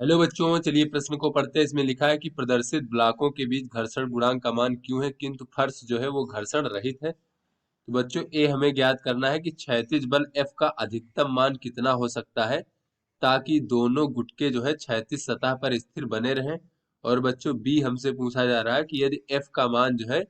Hello बच्चों, चलिए प्रश्न को पढ़ते हैं। इसमें लिखा है कि प्रदर्शित ब्लॉकों के बीच घर्षण गुणांक का मान क्यों है किंतु फर्श जो है वो घर्षण रहित है। तो बच्चों ए हमें ज्ञात करना है कि क्षैतिज बल एफ का अधिकतम मान कितना हो सकता है ताकि दोनों गुटके जो है क्षैतिज सतह पर स्थिर बने रहें। और बच्चों बी हमसे पूछा जा रहा है कि यदि एफ का मान जो है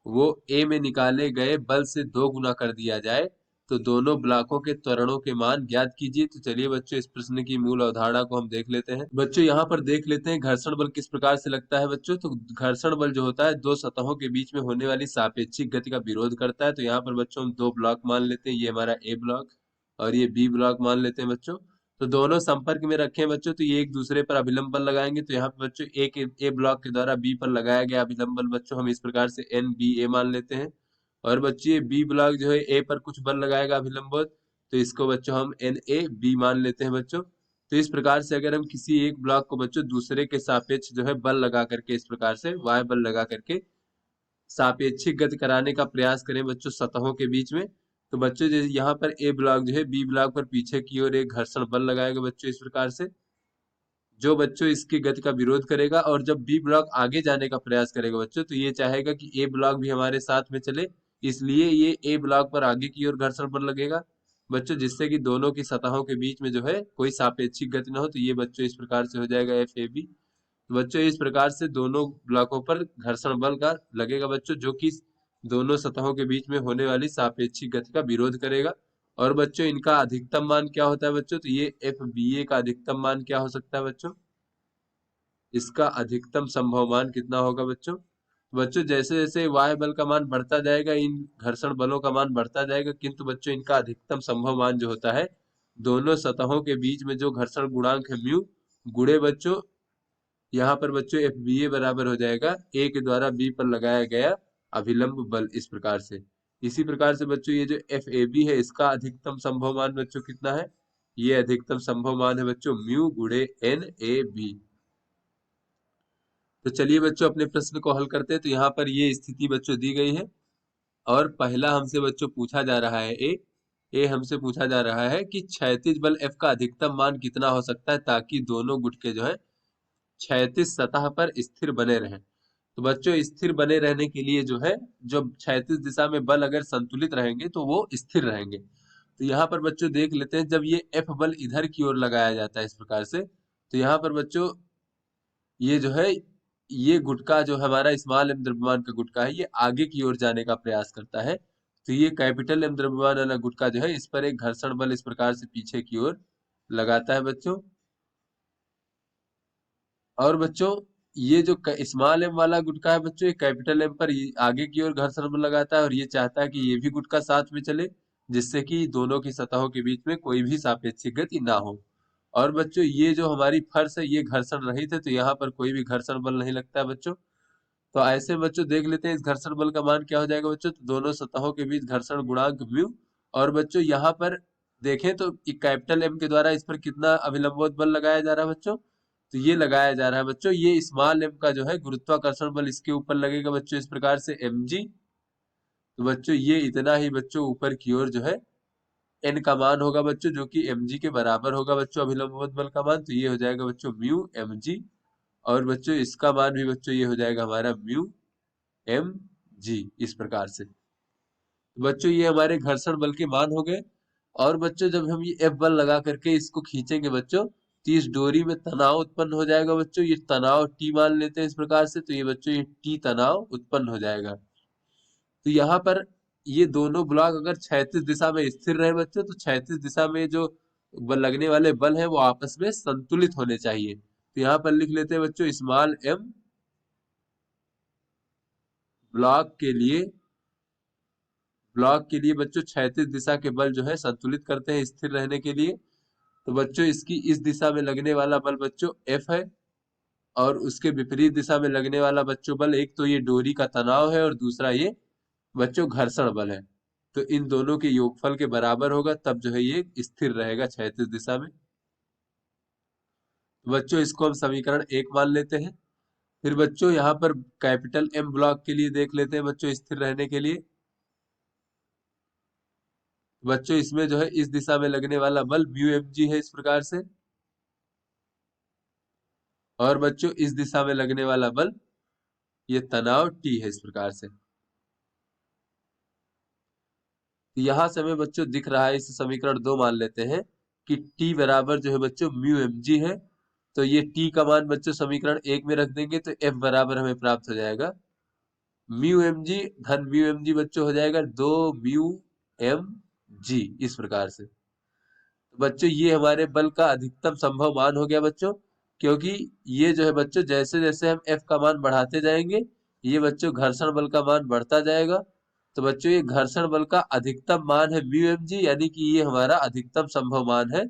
वो ए में निकाले गए बल से 2 गुना कर दिया जाए तो दोनों ब्लॉकों के त्वरणों के मान ज्ञात कीजिए। तो चलिए बच्चों इस प्रश्न की मूल अवधारणा को हम देख लेते हैं। बच्चों यहाँ पर देख लेते हैं घर्षण बल किस प्रकार से लगता है। बच्चों तो घर्षण बल जो होता है दो सतहों के बीच में होने वाली सापेक्षिक गति का विरोध करता है। तो यहाँ पर बच्चों हम दो ब्लॉक मान लेते हैं, ये हमारा ए ब्लॉक और ये बी ब्लॉक मान लेते हैं बच्चों। तो दोनों संपर्क में रखे हैं बच्चों, तो ये एक दूसरे पर अभिलंब बल लगाएंगे। तो यहाँ पे बच्चों एक ए ब्लॉक के द्वारा बी पर लगाया गया अभिलंब बल बच्चों हम इस प्रकार से एन बी ए मान लेते हैं। और बच्चों ये बी ब्लॉक जो है ए पर कुछ बल लगाएगा अभिलंब बल, तो इसको बच्चों हम एन ए बी मान लेते हैं बच्चों। तो इस प्रकार से अगर हम किसी एक ब्लॉक को बच्चों दूसरे के सापेक्ष जो है बल लगा करके इस प्रकार से वाय बल लगा करके सापेक्षिक गति कराने का प्रयास करें बच्चों सतहों के बीच में, तो बच्चों जैसे यहाँ पर ए ब्लॉक जो है बी ब्लॉक पर पीछे की ओर एक घर्षण बल लगाएगा बच्चों इस प्रकार से, जो बच्चों इसकी गति का विरोध करेगा। और जब बी ब्लॉक आगे जाने का प्रयास करेगा बच्चों तो ये चाहेगा कि ए ब्लॉक भी हमारे साथ में चले, इसलिए ये ए ब्लॉक पर आगे की ओर घर्षण बल लगेगा बच्चों, जिससे कि दोनों की सतहों के बीच में जो है कोई सापेक्षिक गति ना हो। तो ये बच्चों इस प्रकार से हो जाएगा एफ ए बी। तो बच्चों इस प्रकार से दोनों ब्लॉकों पर घर्षण बल का लगेगा बच्चों, जो कि दोनों सतहों के बीच में होने वाली सापेक्षिक गति का विरोध करेगा। और बच्चों इनका अधिकतम मान क्या होता है बच्चों, तो ये एफ बी ए का अधिकतम मान क्या हो सकता है बच्चों, इसका अधिकतम संभव मान कितना होगा बच्चों। बच्चों जैसे जैसे वाय बल का मान बढ़ता जाएगा इन घर्षण बलों का मान बढ़ता जाएगा, किंतु बच्चों इनका अधिकतम संभव मान जो होता है दोनों सतहों के बीच में जो घर्षण गुणांक है म्यू गुणे बच्चों यहाँ पर बच्चों एफ बी ए बराबर हो जाएगा ए के द्वारा बी पर लगाया गया अभिलंब बल इस प्रकार से। इसी प्रकार से बच्चों ये जो एफ ए बी है इसका अधिकतम संभव मान बच्चों कितना है, ये अधिकतम संभव मान है बच्चों म्यू गुणे एन ए बी। तो चलिए बच्चों अपने प्रश्न को हल करते हैं। तो यहाँ पर ये स्थिति बच्चों दी गई है और पहला हमसे बच्चों पूछा जा रहा है ए हमसे पूछा जा रहा है कि क्षैतिज बल एफ का अधिकतम मान कितना हो सकता है ताकि दोनों गुटके जो है क्षैतिज सतह पर स्थिर बने रहें। तो बच्चों स्थिर बने रहने के लिए जो है जब क्षैतिज दिशा में बल अगर संतुलित रहेंगे तो वो स्थिर रहेंगे। तो यहाँ पर बच्चों देख लेते हैं जब ये एफ बल इधर की ओर लगाया जाता है इस प्रकार से, तो यहाँ पर बच्चों ये जो है ये गुटका जो हमारा स्मॉल एम द्रव्यमान का गुटका है ये आगे की ओर जाने का प्रयास करता है। तो ये कैपिटल एम द्रव्यमान वाला गुटका जो है इस पर एक घर्षण बल इस प्रकार से पीछे की ओर लगाता है बच्चों। और बच्चों ये जो स्मॉल एम वाला गुटका है बच्चों ये कैपिटल एम पर आगे की ओर घर्षण बल लगाता है और ये चाहता है कि ये भी गुटका साथ में चले, जिससे कि दोनों की सतहों के बीच में कोई भी सापेक्षिक गति ना हो। और बच्चों ये जो हमारी फर्श है ये घर्षण रहित है, तो यहाँ पर कोई भी घर्षण बल नहीं लगता है बच्चों। तो ऐसे में बच्चों देख लेते हैं इस घर्षण बल का मान क्या हो जाएगा बच्चों, तो दोनों सतहों के बीच घर्षण गुणांक म्यू। और बच्चों यहाँ पर देखें तो कैपिटल एम के द्वारा इस पर कितना अभिलंबोत बल लगाया जा रहा है बच्चों, तो ये लगाया जा रहा है बच्चों ये स्मॉल एम का जो है गुरुत्वाकर्षण बल इसके ऊपर लगेगा बच्चों इस प्रकार से एम जी। तो बच्चों ये इतना ही बच्चों ऊपर की ओर जो है एन का मान होगा बच्चों जो कि एम जी के बराबर होगा बच्चों अभिलंबोत बल का मान, तो ये हो जाएगा बच्चों म्यू एम जी। और बच्चों इसका मान भी बच्चों ये हो जाएगा हमारा म्यू एम जी इस प्रकार से। तो बच्चों ये हमारे घर्षण बल के मान हो गए। और बच्चों जब हम ये एफ बल लगा करके इसको खींचेंगे बच्चों तो इस डोरी में तनाव उत्पन्न हो जाएगा बच्चों, ये तनाव टी मान लेते हैं इस प्रकार से, तो ये बच्चों ये टी तनाव उत्पन्न हो जाएगा। तो यहाँ पर ये दोनों ब्लॉक अगर क्षैतिज दिशा में स्थिर रहे बच्चों तो क्षैतिज दिशा में जो बल लगने वाले बल हैं वो आपस में संतुलित होने चाहिए। तो यहाँ पर लिख लेते हैं बच्चों स्मॉल एम ब्लॉक के लिए बच्चों क्षैतिज दिशा के बल जो है संतुलित करते हैं स्थिर रहने के लिए। तो बच्चों इसकी इस दिशा में लगने वाला बल बच्चों एफ है और उसके विपरीत दिशा में लगने वाला बच्चों बल एक तो ये डोरी का तनाव है और दूसरा ये बच्चों घर्षण बल है। तो इन दोनों के योगफल के बराबर होगा तब जो है ये स्थिर रहेगा क्षैतिज दिशा में। तो बच्चों इसको हम समीकरण एक मान लेते हैं। फिर बच्चों यहाँ पर कैपिटल एम ब्लॉक के लिए देख लेते हैं बच्चों स्थिर रहने के लिए। बच्चों इसमें जो है इस दिशा में लगने वाला बल म्यू एम जी है इस प्रकार से। और बच्चों इस दिशा में लगने वाला बल ये तनाव T है इस प्रकार से। यहां से हमें बच्चों दिख रहा है, इस समीकरण 2 मान लेते हैं कि T बराबर जो है बच्चों म्यू mg है। तो ये T का मान बच्चों समीकरण 1 में रख देंगे तो F बराबर हमें प्राप्त हो जाएगा म्यू mg धन म्यू mg बच्चों हो जाएगा 2 म्यू mg इस प्रकार से। तो बच्चों ये हमारे बल का अधिकतम संभव मान हो गया बच्चों, क्योंकि ये जो है बच्चों जैसे जैसे हम F का मान बढ़ाते जाएंगे ये बच्चों घर्षण बल का मान बढ़ता जाएगा। तो बच्चों ये घर्षण बल का अधिकतम मान है म्यू mg, यानी कि ये हमारा अधिकतम संभव मान है।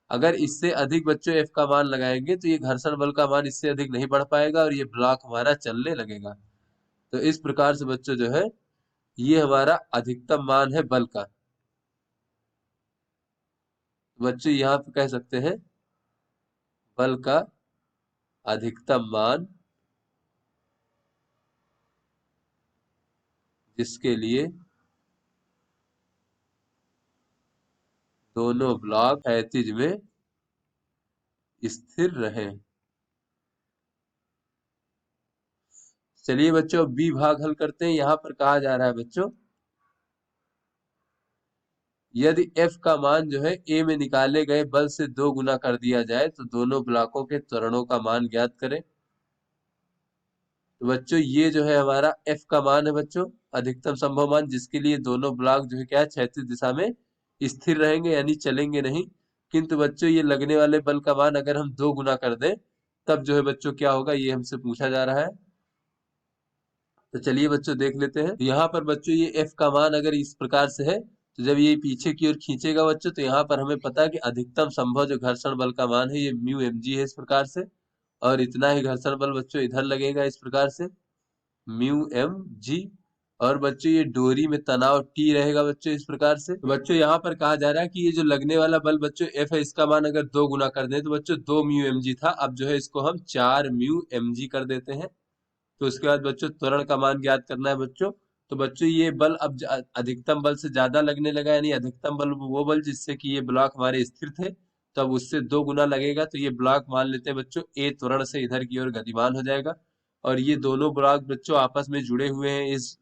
अगर इससे अधिक बच्चों F का मान लगाएंगे तो ये घर्षण बल का मान इससे अधिक नहीं बढ़ पाएगा और ये ब्लॉक हमारा चलने लगेगा। तो इस प्रकार से बच्चों जो है ये हमारा अधिकतम मान है बल का। बच्चों यहाँ पे कह सकते हैं बल का अधिकतम मान जिसके लिए दोनों ब्लॉक क्षैतिज में स्थिर रहे। चलिए बच्चों बी भाग हल करते हैं। यहाँ पर कहा जा रहा है बच्चों यदि F का मान जो है A में निकाले गए बल से 2 गुना कर दिया जाए तो दोनों ब्लॉकों के त्वरणों का मान ज्ञात करें। तो बच्चों ये जो है हमारा F का मान है बच्चों अधिकतम संभव मान, जिसके लिए दोनों ब्लॉक जो है क्या है क्षैतिज दिशा में स्थिर रहेंगे यानी चलेंगे नहीं। किंतु बच्चों ये लगने वाले बल का मान अगर हम 2 गुना कर दें तब जो है बच्चों क्या होगा ये हमसे पूछा जा रहा है। तो चलिए बच्चों देख लेते हैं। यहाँ पर बच्चों ये F का मान अगर इस प्रकार से है तो जब ये पीछे की ओर खींचेगा बच्चों तो यहाँ पर हमें पता है कि अधिकतम संभव जो घर्षण बल का मान है ये म्यू mg है इस प्रकार से, और इतना ही घर्षण बल बच्चों इधर लगेगा इस प्रकार से म्यू mg। और बच्चों ये डोरी में तनाव T रहेगा बच्चों इस प्रकार से। तो बच्चों यहाँ पर कहा जा रहा है कि ये जो लगने वाला बल बच्चों F है इसका मान अगर 2 गुना कर दें तो बच्चों 2 म्यू mg था, अब जो है इसको हम 4 म्यू mg कर देते हैं। तो उसके बाद बच्चों त्वरण का मान ज्ञात करना है बच्चों। तो बच्चों ये बल अब अधिकतम बल से ज्यादा लगने लगा, यानी अधिकतम बल वो बल जिससे कि ये ब्लॉक हमारे स्थिर थे, तो अब उससे 2 गुना लगेगा तो ये ब्लॉक मान लेते हैं बच्चों A त्वरण से इधर की ओर गतिमान हो जाएगा। और ये दोनों ब्लॉक बच्चों आपस में जुड़े हुए हैं इस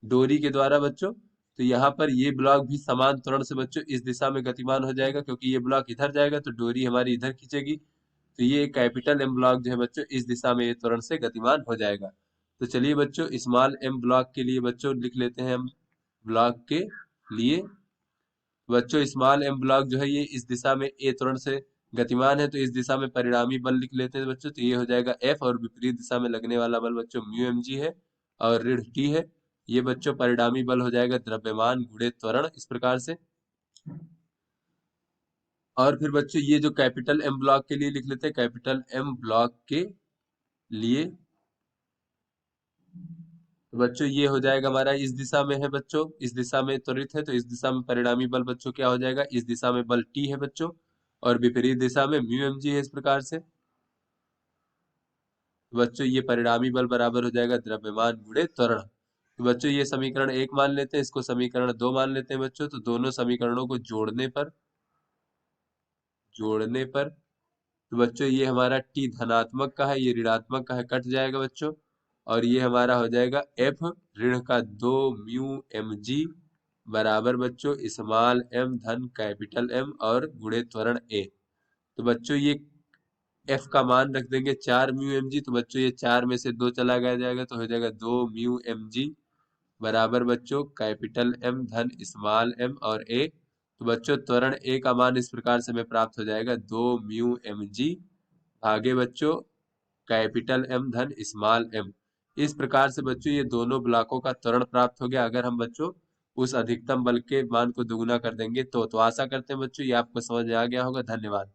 डोरी के द्वारा बच्चों। तो यहाँ पर ये ब्लॉक भी समान त्वरण से बच्चों इस दिशा में गतिमान हो जाएगा, क्योंकि ये ब्लॉक इधर जाएगा तो डोरी हमारी इधर खींचेगी। तो ये कैपिटल एम ब्लॉक जो है बच्चों इस दिशा में ये त्वरण से गतिमान हो जाएगा। तो चलिए बच्चों स्मॉल एम ब्लॉक के लिए बच्चों लिख लेते हैं हम ब्लॉक के लिए। बच्चों स्मॉल एम ब्लॉक जो है ये इस दिशा में ए त्वरण से गतिमान है तो इस दिशा में परिणामी बल लिख लेते हैं बच्चों। तो ये हो जाएगा एफ, और विपरीत दिशा में लगने वाला बल बच्चों म्यू mg है और ऋण टी है। ये बच्चों परिणामी बल हो जाएगा द्रव्यमान गुणे त्वरण इस प्रकार से। और फिर बच्चों ये जो कैपिटल एम ब्लॉक के लिए लिख लेते हैं कैपिटल एम ब्लॉक के लिए। तो बच्चों ये हो जाएगा हमारा इस दिशा में है बच्चों, इस दिशा में त्वरित है तो इस दिशा में परिणामी बल बच्चों क्या हो जाएगा, इस दिशा में बल T है बच्चों और विपरीत दिशा में म्यू mg है इस प्रकार से। तो बच्चों ये परिणामी बल बराबर हो जाएगा द्रव्यमान गुणे त्वरण। तो बच्चों ये समीकरण 1 मान लेते हैं, इसको समीकरण 2 मान लेते हैं बच्चों। तो दोनों समीकरणों को जोड़ने पर तो बच्चों ये हमारा T धनात्मक का है, ये ऋणात्मक का है, कट जाएगा बच्चों। और ये हमारा हो जाएगा F ऋण का 2 म्यू mg बराबर बच्चों स्मॉल m धन कैपिटल M और गुणे त्वरण A। तो बच्चों ये F का मान रख देंगे 4 म्यू mg। तो बच्चों ये 4 में से 2 चला गया जाएगा तो हो जाएगा 2 म्यू mg बराबर बच्चों कैपिटल M धन स्मॉल m और A। तो बच्चों त्वरण A का मान इस प्रकार से हमें प्राप्त हो जाएगा 2 म्यू mg भागे बच्चों कैपिटल M धन स्मॉल m। इस प्रकार से बच्चों ये दोनों ब्लॉकों का त्वरण प्राप्त हो गया। अगर हम बच्चों उस अधिकतम बल के मान को दुगुना कर देंगे तो आशा करते हैं बच्चों ये आपको समझ में आ गया होगा। धन्यवाद।